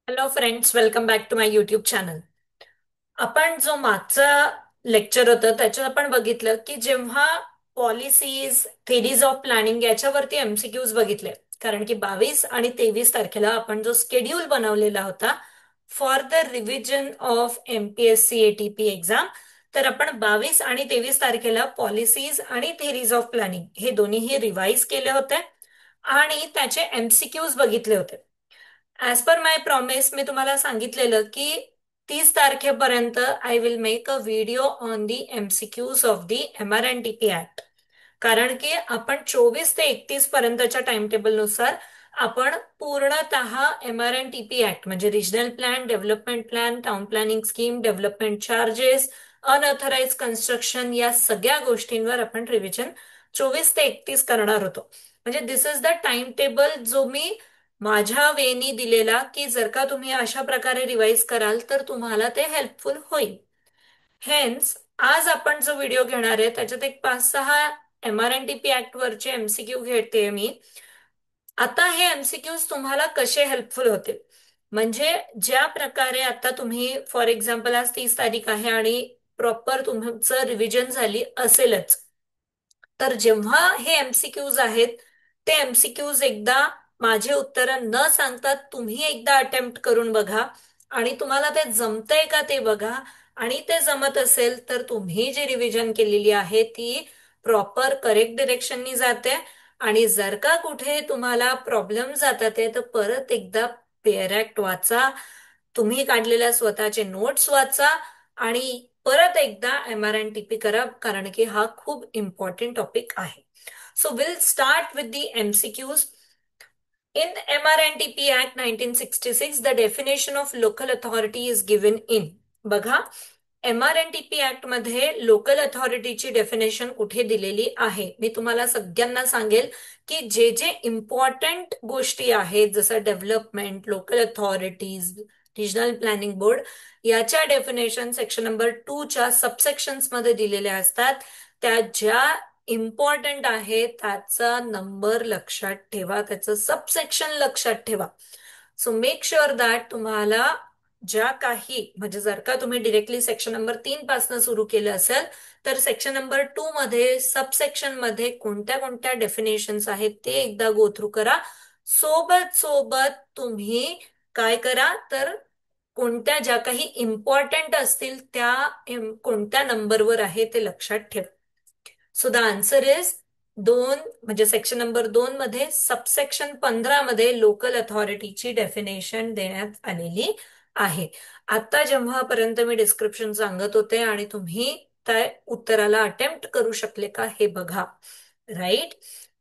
Hello friends, welcome back to my YouTube channel. आपण जो मागचा लेक्चर होतं त्याच्यात आपण बघितलं की जेव्हा पॉलिसीज थेरीज ऑफ प्लॅनिंग याच्यावरती एमसीक्यूज बघितले. कारण की 22 आणि 23 तारखेला आपण जो स्केड्यूल बनवलेला होता for the revision of MPSC ATP exam, तर आपण 22 आणि 23 तारखेला पॉलिसीज आणि थेरीज ऑफ प्लॅनिंग हे दोन्हीही रिवाइज केले होते आणि त्याचे एमसीक्यूज बघितले होते. ऍज पर माय प्रॉमिस मी तुम्हाला सांगितलेलं की 30 तारखेपर्यंत I will make a video on the MCQs of the MRNTP act. कारण की आपण 24 ते 31 पर्यंतच्या टाइम टेबलनुसार आपण पूर्णतः MRNTP ऍक्ट म्हणजे regional plan, development plan, town planning scheme, development charges, unauthorised construction या सगळ्या गोष्टींवर आपण रिव्हिजन 24 ते 31 करणार होतो. म्हणजे दिस इज द टाइम टेबल जो मी माझ्या वेनी दिलेला की जर का तुम्ही अशा प्रकारे रिवाइज कराल तर तुम्हाला ते हेल्पफुल होईल. हेन्स आज आपण जो व्हिडिओ घेणार आहे त्याच्यात एक 5-6 MRNTP ऍक्ट वरचे एमसीक्यू घेते मी. आता हे एमसीक्यूज तुम्हाला कसे हेल्पफुल होतील म्हणजे ज्या प्रकारे आता तुम्ही फॉर एक्झाम्पल आज 30 तारीख आहे आणि प्रॉपर तुमचं रिव्हिजन झाली असेलच, तर जेव्हा हे एमसीक्यूज आहेत ते एमसीक्यूज एकदा माझे उत्तर न सांगता तुम्ही एकदा अटेम्प्ट करून बघा आणि तुम्हाला ते जमतंय का ते बघा. आणि ते जमत असेल तर तुम्ही जी रिव्हिजन केलेली आहे ती प्रॉपर करेक्ट डिरेक्शननी जाते. आणि जर का कुठे तुम्हाला प्रॉब्लेम जातात आहे तर परत एकदा पेअर ऍक्ट वाचा, तुम्ही काढलेल्या स्वतःचे नोट्स वाचा आणि परत एकदा MRNTP करा कारण की हा खूप इम्पॉर्टंट टॉपिक आहे. So will start with the MCQs. In MRNTP Act 1966, the definition of local authority is given in. बघा, MRNTP ऍक्ट मध्ये लोकल अथॉरिटीची डेफिनेशन कुठे दिलेली आहे मी तुम्हाला सगळ्यांना सांगेल की जे जे इम्पॉर्टंट गोष्टी आहेत जसं development, local authorities, regional planning board याच्या डेफिनेशन सेक्शन नंबर 2 च्या सबसेक्शन्स मध्ये दिलेल्या असतात. त्या ज्या इम्पॉर्टंट आहे त्याचा नंबर लक्षात ठेवा, त्याचं सबसेक्शन लक्षात ठेवा. सो मेक शुअर दॅट तुम्हाला ज्या काही म्हणजे जर का तुम्ही डिरेक्टली सेक्शन नंबर 3 पासून सुरू केलं असेल तर सेक्शन नंबर 2 मध्ये सबसेक्शन मध्ये कोणत्या कोणत्या डेफिनेशन्स आहेत ते एकदा गो थ्रू करा. सोबत सोबत तुम्ही काय करा तर कोणत्या ज्या काही इम्पॉर्टंट असतील त्या कोणत्या नंबरवर आहे ते लक्षात ठेवा. सो द आन्सर इज 2 म्हणजे सेक्शन नंबर 2 मध्ये सबसेक्शन 15 मध्ये लोकल अथॉरिटीची डेफिनेशन देण्यात आलेली आहे. आता जेव्हापर्यंत मी डिस्क्रिप्शन सांगत होते आणि तुम्ही त्या उत्तराला अटेम्प्ट करू शकले का हे बघा. Right.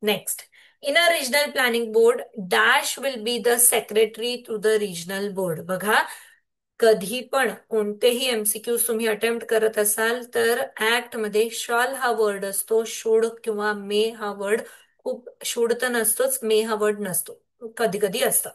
Next. In a regional planning board dash will be the secretary to the regional board. बघा, कधी पण कोणतेही एमसीक्यू तुम्ही अटेम्प्ट करत असाल तर ऍक्ट मध्ये शॉल हा वर्ड असतो, शुड किंवा मे हा वर्ड. खूप शुड तर नसतोच, मे हा वर्ड नसतो, कधी कधी असतं.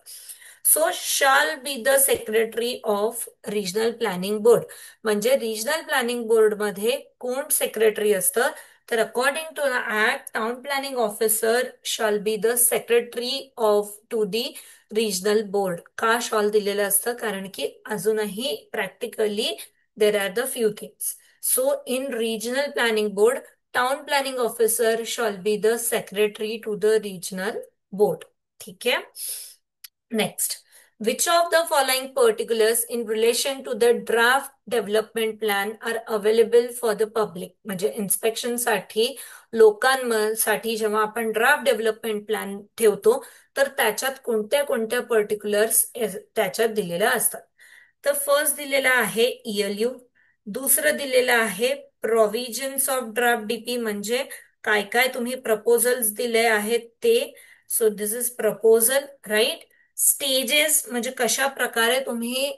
So shall be the secretary of regional planning board. म्हणजे रिजनल प्लॅनिंग बोर्ड मध्ये कोण सेक्रेटरी असतं तर according to the act town planning officer shall be the secretary of to the regional board. का शॉल दिलेलं असतं कारण की अजूनही practically there are the few things. So in regional planning board town planning officer shall be the secretary to the regional board. ठीक आहे. Next. Which of the following particulars in relation to the draft development plan are available for the public? म्हणजे inspection साठी लोकांसाठी जेव्हा आपण draft development plan ठेवतो तर त्याच्यात कोणत्या कोणत्या पर्टिक्युलर्स त्याच्यात दिलेल्या असतात. तर फर्स्ट दिलेला आहे ELU, दुसरं दिलेलं आहे प्रोव्हिजन्स ऑफ ड्राफ्ट डीपी म्हणजे काय काय तुम्ही प्रपोजल्स दिले आहेत ते. So this is proposal. Right. Stages म्हणजे कशा प्रकारे तुम्ही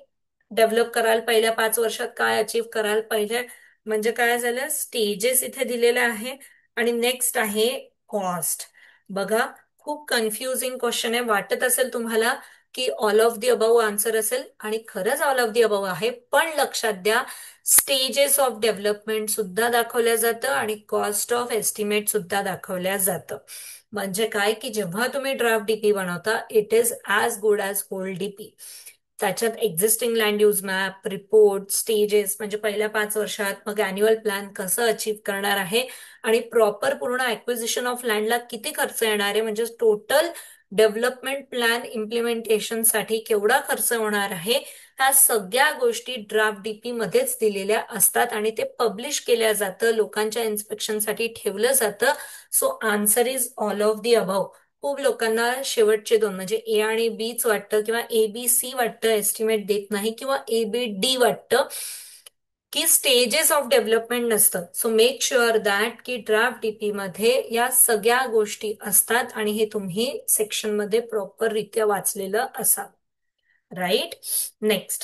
डेव्हलप कराल, पहिल्या 5 वर्षात काय अचीव कराल, पहिले म्हणजे काय झालं स्टेजेस इथे दिलेले आहे. आणि नेक्स्ट आहे कॉस्ट. बघा, खूप कन्फ्युजिंग क्वेश्चन आहे. वाटत असेल तुम्हाला की all of the above answer असेल आणि खरंच ऑल ऑफ दी अबाव आहे, पण लक्षात द्या स्टेजेस ऑफ डेव्हलपमेंट सुद्धा दाखवल्या जातं आणि कॉस्ट ऑफ एस्टिमेट सुद्धा दाखवल्या जातं. म्हणजे काय की जेव्हा तुम्ही ड्राफ्ट डीपी बनवता it is as good as old DP. त्याच्यात existing land use map, report, stages म्हणजे पहिल्या 5 वर्षात, मग अॅन्युअल प्लॅन कसं अचीव करणार आहे आणि प्रॉपर पूर्ण ऍक्विजिशन ऑफ लँडला किती खर्च येणार आहे, म्हणजे टोटल डेव्हलपमेंट प्लॅन इम्प्लिमेंटेशन साठी केवढा खर्च होणार आहे, ह्या सगळ्या गोष्टी ड्राफ्ट डीपी मध्येच दिलेल्या असतात आणि ते पब्लिश केल्या जातं, लोकांच्या इन्स्पेक्शनसाठी ठेवलं जातं. So answer is all of the above. खूप लोकांना शेवटचे दोन म्हणजे ए आणि बीच वाटतं किंवा ए बी सी वाटतं, एस्टिमेट देत नाही, किंवा ए बी डी वाटतं की स्टेजेस ऑफ डेव्हलपमेंट नसतं. सो मेक शुअर दॅट की ड्राफ्ट डीपी मध्ये या सगळ्या गोष्टी असतात आणि हे तुम्ही सेक्शन मध्ये प्रॉपर रित्या वाचलेलं असावं. Right. Next.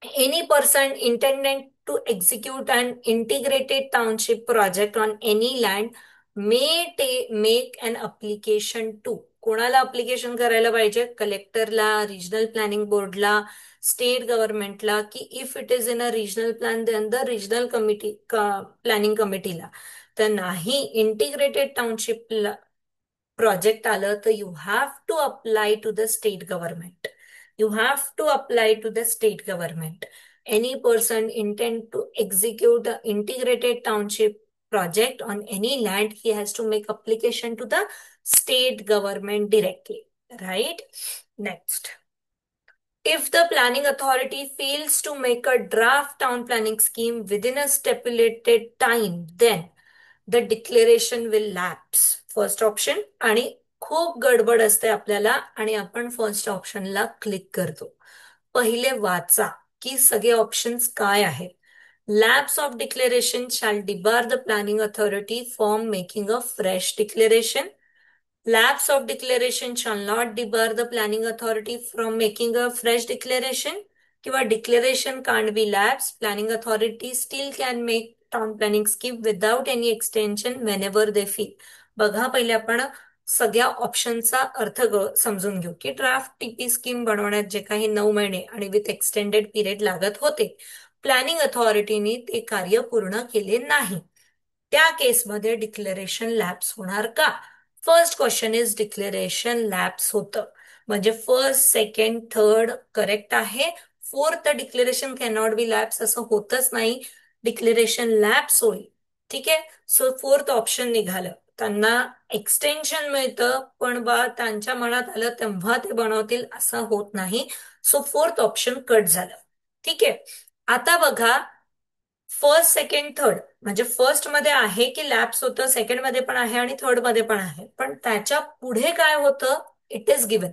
Any person intending to execute an integrated township project on any land make an application to. कोणाला अप्लिकेशन करायला पाहिजे? कलेक्टरला, रिजनल प्लॅनिंग बोर्डला, स्टेट गव्हर्नमेंटला, की if it is in a regional plan then the regional committee, planning कमिटीला. तर नाही, इंटिग्रेटेड टाउनशिप प्रोजेक्ट आलं तर you have to apply to the state government. You have to apply to the state government. Any person intend to execute the integrated township project on any land, he has to make application to the state government directly. Right? Next. If the planning authority fails to make a draft town planning scheme within a stipulated time, then the declaration will lapse. First option. आणि खूप गडबड असते आपल्याला आणि आपण first ऑप्शनला click करतो. पहिले वाचा की सगळे ऑप्शन्स काय आहेत. Lapse of declaration shall debar the planning authority from making a fresh declaration. Lapse of declaration shall not debar the planning authority from making a fresh declaration. किंवा declaration can't be lapsed. Planning authority still can make town planning scheme without any extension whenever they feel. बघा, पहिले आपण सगळ्या ऑप्शनचा अर्थ समजून घेऊ की draft TP scheme बनवण्यात जे काही 9 महिने आणि विथ एक्सटेंडेड पिरियड लागत होते, प्लॅनिंग अथॉरिटीने ते कार्य पूर्ण केले नाही. त्या केसमध्ये डिक्लेरेशन लॅप्स होणार का? First question is declaration lapse होतं. म्हणजे फर्स्ट, सेकंड, थर्ड करेक्ट आहे. Fourth declaration cannot be lapse असं होतच नाही, डिक्लेरेशन लॅप्स होईल. ठीक आहे. सो फोर्थ ऑप्शन निघालं. त्यांना एक्सटेन्शन मिळतं पण बा त्यांच्या मनात आलं तेव्हा ते बनवतील असं होत नाही. सो फोर्थ ऑप्शन कट झालं. ठीक आहे. आता बघा, फर्स्ट, सेकंड, थर्ड म्हणजे फर्स्ट मध्ये आहे की लॅप्स होतं, सेकंड मध्ये पण आहे आणि थर्ड मध्ये पण आहे, पण त्याच्या पुढे काय होतं? इट इज गिवन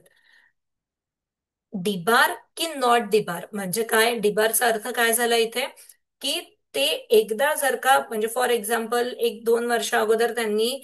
डिबार की नॉट डिबार. म्हणजे काय? डिबारचा अर्थ काय झाला इथे की ते एकदा जर का म्हणजे फॉर एक्झाम्पल 1-2 वर्ष अगोदर त्यांनी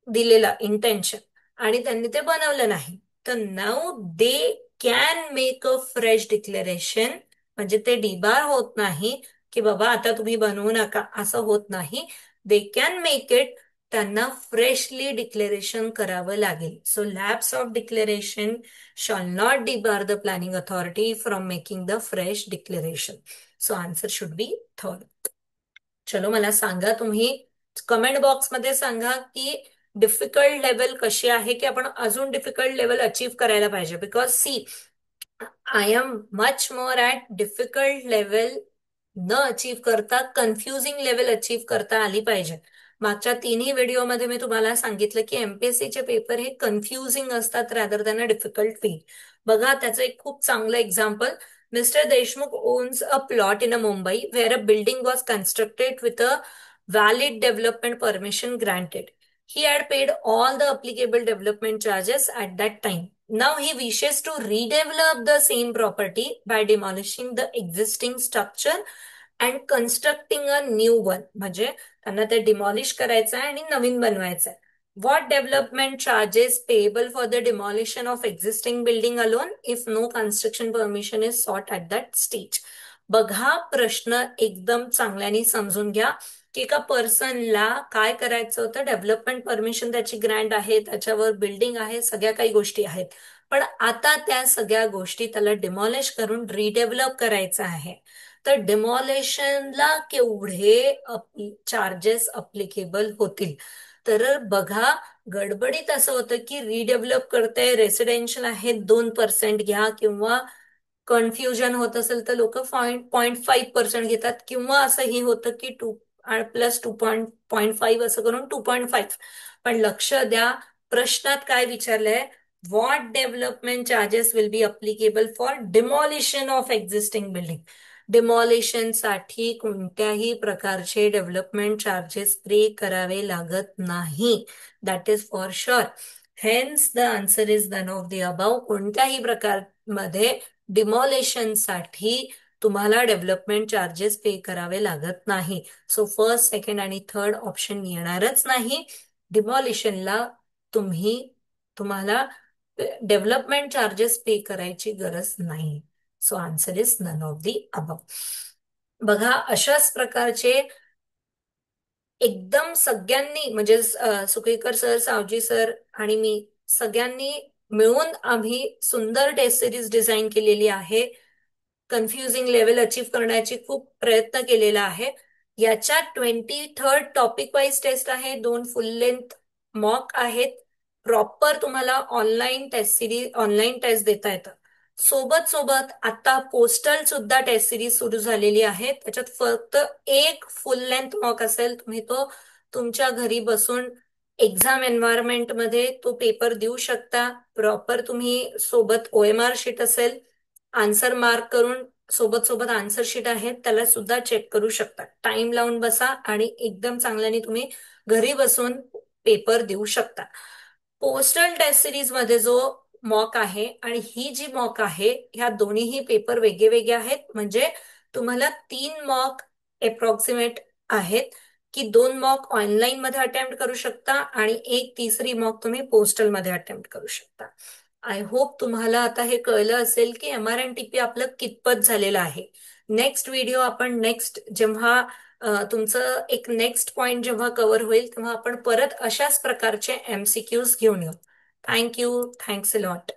दिलेला इंटेन्शन आणि त्यांनी ते बनवलं नाही, तर now they can make a fresh declaration. म्हणजे ते डिबार होत नाही की बाबा आता तुम्ही बनवू नका, असं होत नाही. They can make it. त्यांना फ्रेशली डिक्लेरेशन करावं लागेल. So lapse of declaration shawl not debar the planning authority from making the fresh declaration. So answer should be third. चलो, मला सांगा तुम्ही कमेंट बॉक्समध्ये सांगा की डिफिकल्ट लेवल कशी आहे, की आपण अजून डिफिकल्ट लेवल अचीव करायला पाहिजे. Because see, I am much more at difficult level न अचीव करता कन्फ्युजिंग लेवल अचीव करता आली पाहिजे. मागच्या 3ही व्हिडिओमध्ये मी तुम्हाला सांगितलं की एमपीएससीचे पेपर हे कन्फ्युजिंग असतात rather than a difficult field. बघा, त्याचं एक खूप चांगलं example. Mr. Deshmukh owns a plot in a Mumbai where a building was constructed with a valid development permission granted. He had paid all the applicable development charges at that time. Now he wishes to redevelop the same property by demolishing the existing structure and constructing a new one. म्हणजे त्यांना ते demolish करायचं आहे आणि नवीन बनवायचं आहे. What development charges payable for the demolition of existing building alone if no construction permission is sought at that stage? बघा, प्रश्न एकदम चांगल्याने समजून घ्या की एका पर्सनला काय करायचं होतं. डेव्हलपमेंट परमिशन त्याची ग्रँट आहे, त्याच्यावर बिल्डिंग आहे, सगळ्या काही गोष्टी आहेत, पण आता त्या सगळ्या गोष्टी त्याला डिमॉलिश करून रिडेव्हलप करायचं आहे. तर डिमॉलेशनला केवढे चार्जेस अप्लिकेबल होतील. तर बघा, गडबडीत असं होतं की रिडेव्हलप करते, रेसिडेन्शियल आहे 2% घ्या, किंवा कन्फ्युजन होत असेल तर लोक 0.5% घेतात, किंवा असंही होतं की 2+2.5 असं करून 2.5. पण लक्ष द्या, प्रश्नात काय विचारलंय? What development charges will be applicable for demolition of existing building. Demolition साठी कोणत्याही प्रकारचे डेव्हलपमेंट चार्जेस पे करावे लागत नाही. That is for sure. Hence the answer is none of the above. कोणत्याही प्रकारमध्ये डिमॉलिशन साठी तुम्हाला डेव्हलपमेंट चार्जेस पे करावे लागत नाही. सो फर्स्ट, सेकंड आणि थर्ड ऑप्शन येणारच नाही. डिमॉलिशनला तुम्हाला डेव्हलपमेंट चार्जेस पे करायची गरज नाही. So answer is none of the above. बघा, अशाच प्रकारचे एकदम सगळ्यांनी म्हणजे सुकेकर सर, सावजी सर आणि मी सगळ्यांनी मिळून आम्ही सुंदर टेस्ट सिरीज डिझाईन केलेली आहे. कन्फ्युजिंग लेवल अचीव करण्याची खूप प्रयत्न केलेला आहे. याच्या 23rd टॉपिक वाईज टेस्ट आहे, 2 फुल लेंथ मॉक आहेत. प्रॉपर तुम्हाला online test series, online test देता येतं. सोबत सोबत आता पोस्टल सुद्धा टेस्ट सिरीज सुरू झालेली आहे. त्याच्यात फक्त एक फुल लेंथ मॉक असेल. तुम्ही तो तुमच्या घरी बसून एक्झाम एन्व्हायरमेंट मध्ये तो पेपर देऊ शकता. प्रॉपर तुम्ही सोबत OMR शीट असेल, आन्सर मार्क करून सोबत सोबत आन्सर शीट आहे त्याला सुद्धा चेक करू शकता. टाइम लावून बसा आणि एकदम चांगल्याने तुम्ही घरी बसून पेपर देऊ शकता. पोस्टल टेस्ट सिरीज मध्ये जो मॉक आहे आणि ही जी मॉक आहे, ह्या दोन्हीही पेपर वेगळे वेगळे आहेत. म्हणजे तुम्हाला 3 मॉक अप्रॉक्सिमेट आहेत, की 2 मॉक ऑनलाईन मध्ये अटेम्प्ट करू शकता आणि एक तिसरी मॉक तुम्ही पोस्टल मध्ये अटेम्प्ट करू शकता. आय होप तुम्हाला आता हे कळलं असेल की MRNTP आपलं कितपत झालेलं आहे. नेक्स्ट व्हिडिओ आपण नेक्स्ट जेव्हा तुमचं एक नेक्स्ट पॉइंट जेव्हा कव्हर होईल तेव्हा आपण परत अशाच प्रकारचे MCQs घेऊन येऊ. थँक्यू. Thanks a lot.